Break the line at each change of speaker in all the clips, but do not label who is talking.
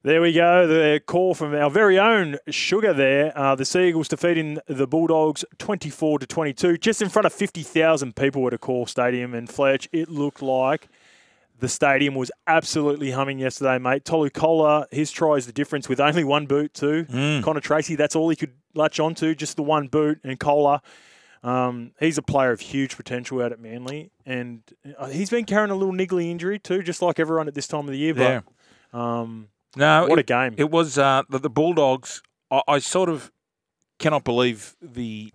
There we go. The call from our very own Sugar there. The Seagulls defeating the Bulldogs 24-22, just in front of 50,000 people at a Core Stadium. And Fletch, it looked like the stadium was absolutely humming yesterday, mate. Tolu Kola, his try is the difference with only one boot too. Connor Tracy, that's all he could latch onto, just the one boot. And Kola, he's a player of huge potential out at Manly. And he's been carrying a little niggly injury too, just like everyone at this time of the year.
Yeah.
But
No,
what a game.
It was the Bulldogs. I sort of cannot believe the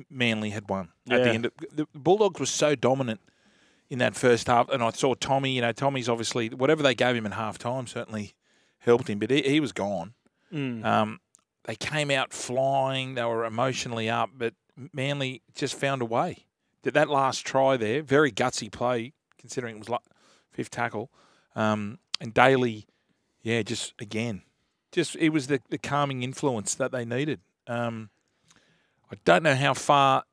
Manly had won at the end. The Bulldogs were so dominant in that first half, and I saw Tommy. Tommy's obviously whatever they gave him in half time certainly helped him, but he was gone. They came out flying. They were emotionally up, but Manly just found a way. That last try there, very gutsy play considering it was like fifth tackle, and Daly. Yeah, it was the calming influence that they needed. I don't know how far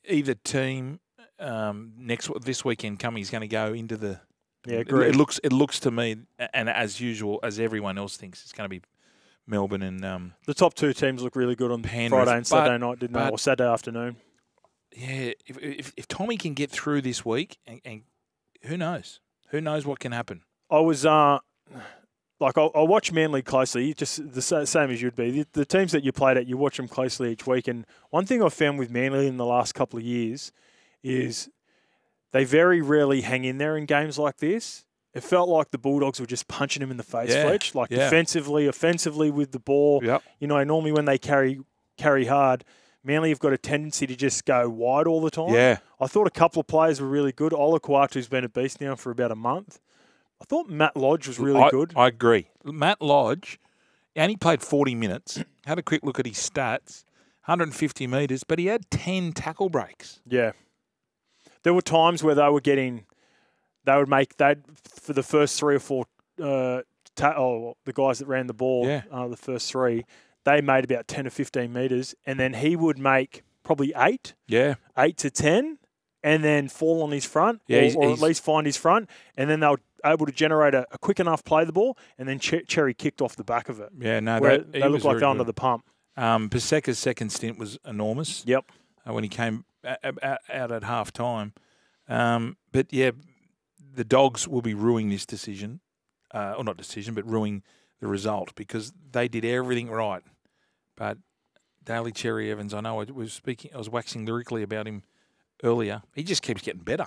either team this weekend coming is going to go into the. Yeah, it looks to me, and as usual, as everyone else thinks, it's going to be Melbourne and
the top two teams look really good on
Penrith,
Friday and Saturday night, didn't they? Or Saturday afternoon.
Yeah, if Tommy can get through this week, and who knows what can happen.
I was. I watch Manly closely, just the same as you'd be. The teams that you played at, you watch them closely each week. And one thing I've found with Manly in the last couple of years is they very rarely hang in there in games like this. It felt like the Bulldogs were just punching him in the face, Fletch. Defensively, offensively with the ball.
Yep.
Normally when they carry hard, Manly have got a tendency to just go wide all the time.
Yeah.
I thought a couple of players were really good. Olaquatu's been a beast now for about a month. I thought Matt Lodge was really good.
I agree. Matt Lodge, and he played 40 minutes. Had a quick look at his stats, 150 metres, but he had 10 tackle breaks.
Yeah. There were times where they would make for the first three or four, the guys that ran the ball, the first three, they made about 10 or 15 metres, and then he would make probably 8. Yeah. 8 to 10, and then fall on his front, or at least find his front, and then they were able to generate a quick enough play the ball, and then Cherry kicked off the back of it.
Yeah, no,
they looked like they're under the pump.
Paseka's second stint was enormous.
Yep.
When he came out at half time. But, yeah, the Dogs will be ruining this decision, or not decision, but ruining the result because they did everything right. But Daly Cherry Evans, I know I was waxing lyrically about him earlier. He just keeps getting better.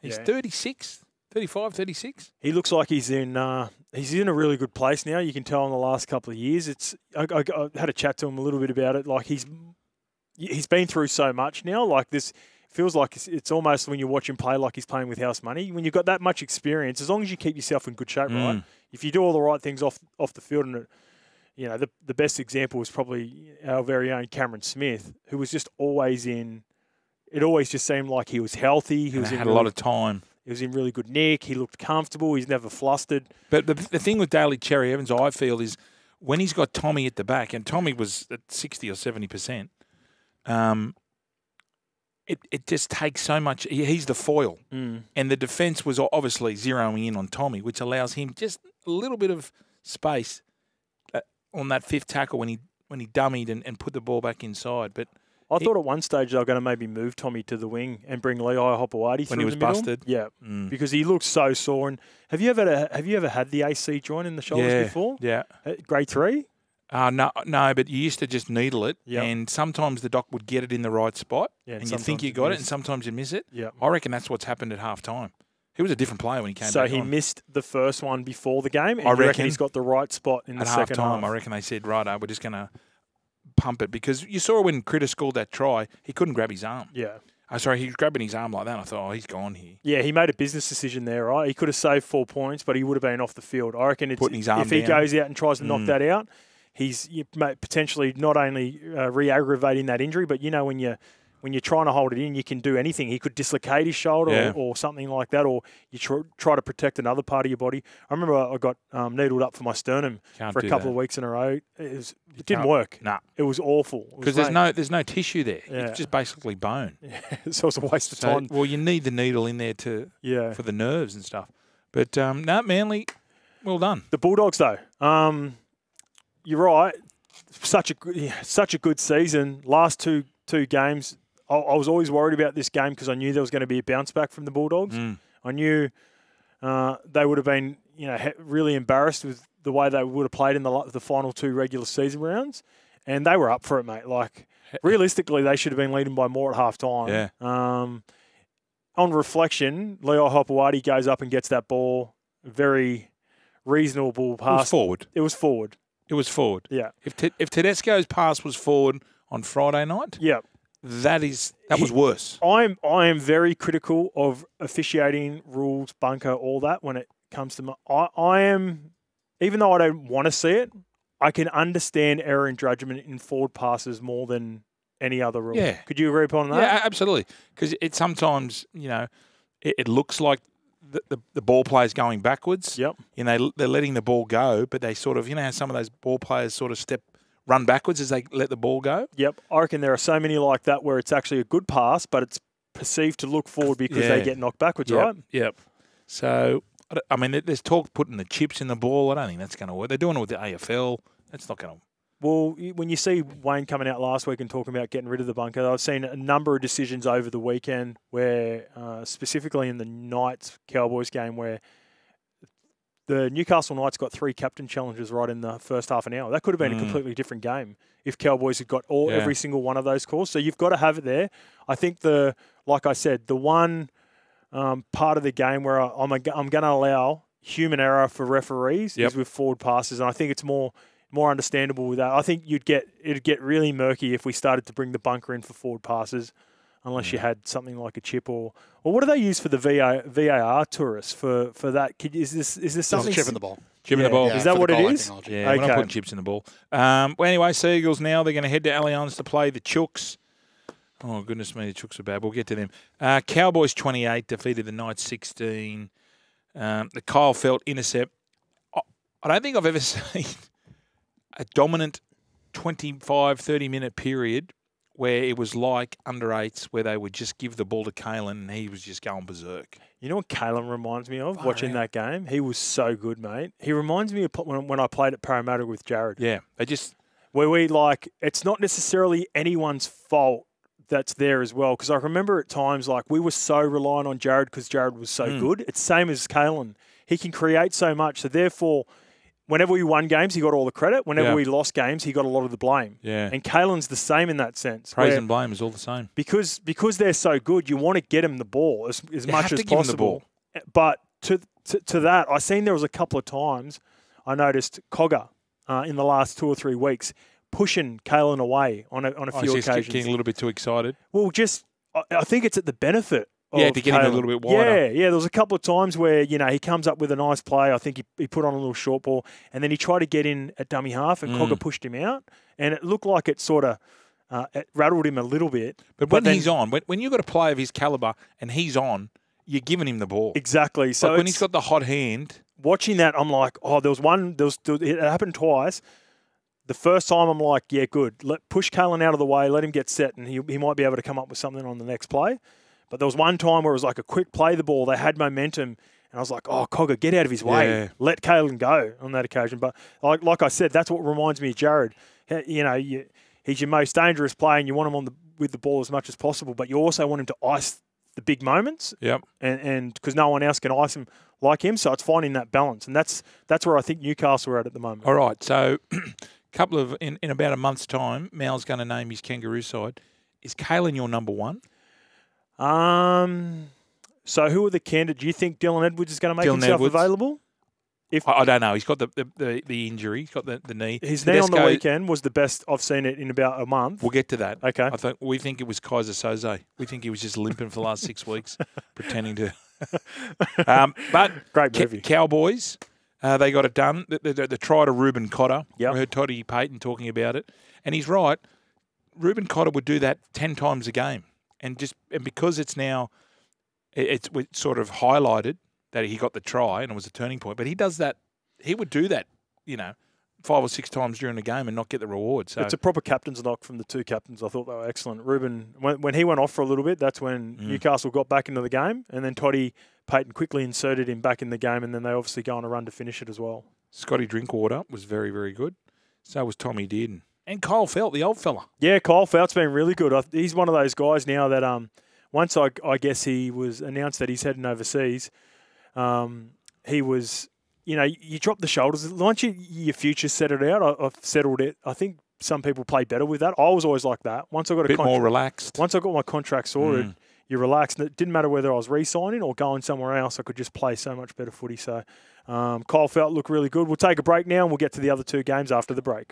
He's 36. 35, 36.
He looks like he's in a really good place now. You can tell in the last couple of years. I had a chat to him a little bit about it. Like he's been through so much now. Like this feels like it's almost when you watch him play like he's playing with house money. When you've got that much experience, as long as you keep yourself in good shape, right? If you do all the right things off the field, and the best example was probably our very own Cameron Smith, who was just always in. It always just seemed like he was healthy. He
had a lot of time.
He was in really good nick. He looked comfortable. He's never flustered.
But the thing with Daly Cherry Evans, I feel, is when he's got Tommy at the back, and Tommy was at 60 or 70%, it just takes so much. He's the foil. And the defence was obviously zeroing in on Tommy, which allows him just a little bit of space on that fifth tackle when he dummied and put the ball back inside. But
I thought at one stage they were going to maybe move Tommy to the wing and bring Lehigh Hopewadi through
when he was busted.
Yeah, because he looked so sore. And have you ever had the AC joint in the shoulders before?
Yeah,
grade 3.
No, but you used to just needle it, and sometimes the doc would get it in the right spot, and you think you got it, and sometimes you miss it.
Yeah,
I reckon that's what's happened at half time. He was a different player when he came back on.
So he missed the first one before the game, and I reckon he's got the right spot in the second half.
I reckon they said, right, we're just going to pump it, because you saw when Critter scored that try, he couldn't grab his arm.
Yeah.
He was grabbing his arm like that, and I thought, he's gone here.
Yeah, he made a business decision there, right? He could have saved 4 points, but he would have been off the field. I reckon
putting his arm
if he goes out and tries to knock that out, he's potentially not only re-aggravating that injury, but when you're trying to hold it in, you can do anything. He could dislocate his shoulder or something like that, or you try to protect another part of your body. I remember I got needled up for my sternum for a couple of weeks in a row. It didn't work.
No.
It was awful.
Because there's no tissue there. Yeah. It's just basically bone.
Yeah. So it's a waste of time.
Well, you need the needle in there for the nerves and stuff. But Manly, Well done.
The Bulldogs, though, you're right. Such a good season. Last two games, I was always worried about this game because I knew there was going to be a bounce back from the Bulldogs. I knew they would have been, really embarrassed with the way they would have played in the final 2 regular season rounds, and they were up for it, mate. Like, realistically, they should have been leading by more at half time.
Yeah.
On reflection, Leo Hopewadi goes up and gets that ball. Very reasonable pass.
It was forward.
It was forward.
It was forward.
Yeah.
If Tedesco's pass was forward on Friday night,
yeah,
that was worse.
I am very critical of officiating, rules, bunker, all that when it comes to I am, even though I don't want to see it, I can understand error in judgment in forward passes more than any other rule.
Yeah.
Could you agree upon that?
Yeah, absolutely. Because it sometimes, it looks like the ball player's going backwards.
Yep.
They're letting the ball go, but they sort of, how some of those ball players sort of run backwards as they let the ball go.
Yep. I reckon there are so many like that where it's actually a good pass, but it's perceived to look forward because they get knocked backwards, right?
Yep. So, I mean, there's talk putting the chips in the ball. I don't think that's going to work. They're doing it with the AFL. That's not going to.
Well, when you see Wayne coming out last week and talking about getting rid of the bunker, I've seen a number of decisions over the weekend where, specifically in the Knights Cowboys game, where the Newcastle Knights got 3 captain challenges right in the first half an hour. That could have been a completely different game if Cowboys had got every single one of those calls. So you've got to have it there. I think like I said, the one part of the game where I'm going to allow human error for referees is with forward passes, and I think it's more understandable with that. I think it'd get really murky if we started to bring the bunker in for forward passes, unless you had something like a chip or what do they use for the VAR tourists for that? Is this something?
It's a chip in the ball.
Chip in the ball.
Yeah, is that what it is?
Technology. Yeah, we're not putting chips in the ball. Well, anyway, Seagulls now, they're going to head to Allianz to play the Chooks. Oh, goodness me, the Chooks are bad. We'll get to them. Cowboys 28, defeated the Knights 16. The Kyle Felt intercept. I don't think I've ever seen a dominant 25, 30-minute period where it was like under 8s where they would just give the ball to Kalyn and he was just going berserk. You
know what Kalyn reminds me of watching that game? He was so good, mate. He reminds me of when I played at Parramatta with Jared.
Yeah, they just...
Where it's not necessarily anyone's fault that's there as well. Because I remember at times, we were so reliant on Jared because Jared was so good. It's same as Kalyn. He can create so much. So therefore, whenever we won games, he got all the credit. Whenever we lost games, he got a lot of the blame.
Yeah.
And Kalyn's the same in that sense.
Praise and blame is all the same.
Because they're so good, you want to get him the ball as much as possible. Give him the ball. But to that, I seen there was a couple of times I noticed Cogger in the last 2 or 3 weeks pushing Kalyn away on a few occasions.
Getting a little bit too excited.
Well, I think it's at the benefit of
to get him a little bit wider.
Yeah. There was a couple of times where, he comes up with a nice play. I think he put on a little short ball, and then he tried to get in at dummy half, and Cogger pushed him out, and it looked like it sort of it rattled him a little bit.
But when he's on, when you've got a player of his calibre and he's on, you're giving him the ball.
Exactly. So
when he's got the hot hand.
Watching that, I'm like, it happened twice. The first time, I'm like, yeah, good. Push Kalyn out of the way, let him get set, and he might be able to come up with something on the next play. But there was one time where it was like a quick play the ball. They had momentum, and I was like, oh, Cogger, get out of his way.
Yeah.
Let Kalyn go on that occasion. But like I said, that's what reminds me of Jared. He's your most dangerous player, and you want him with the ball as much as possible, but you also want him to ice the big moments.
Yep.
And because no one else can ice him like him, so it's finding that balance. And that's where I think Newcastle are at the moment.
All right, so... in about a month's time, Mal's going to name his kangaroo side. Is Kalyn your number 1?
So who are the candidates? Do you think Dylan Edwards is going to make himself available?
I don't know. He's got the injury. He's got the knee.
His knee on the weekend was the best I've seen it in about a month.
We'll get to that.
Okay.
We think it was Kaiser Soze. We think he was just limping for the last 6 weeks, pretending to. But
great movie.
Cowboys. They got it done. The try to Reuben Cotter.
Yep.
We heard Toddy Payton talking about it. And he's right. Reuben Cotter would do that 10 times a game. And because it's now, it's sort of highlighted that he got the try and it was a turning point. But he does that. He would do that, 5 or 6 times during the game and not get the reward. So
it's a proper captain's knock from the two captains. I thought they were excellent. Reuben, when he went off for a little bit, that's when Newcastle got back into the game, and then Toddy Payton quickly inserted him back in the game, and then they obviously go on a run to finish it as well.
Scotty Drinkwater was very, very good. So was Tommy Dearden. And Kyle Felt, the old fella.
Yeah, Kyle Felt's been really good. He's one of those guys now that once I guess he was announced that he's heading overseas, he was, you drop the shoulders. Once your future settled out, I've settled it. I think some people play better with that. I was always like that. Once I got a
bit more relaxed.
Once I got my contract sorted, you relaxed. And it didn't matter whether I was re-signing or going somewhere else. I could just play so much better footy. So Kyle Felt looked really good. We'll take a break now and we'll get to the other two games after the break.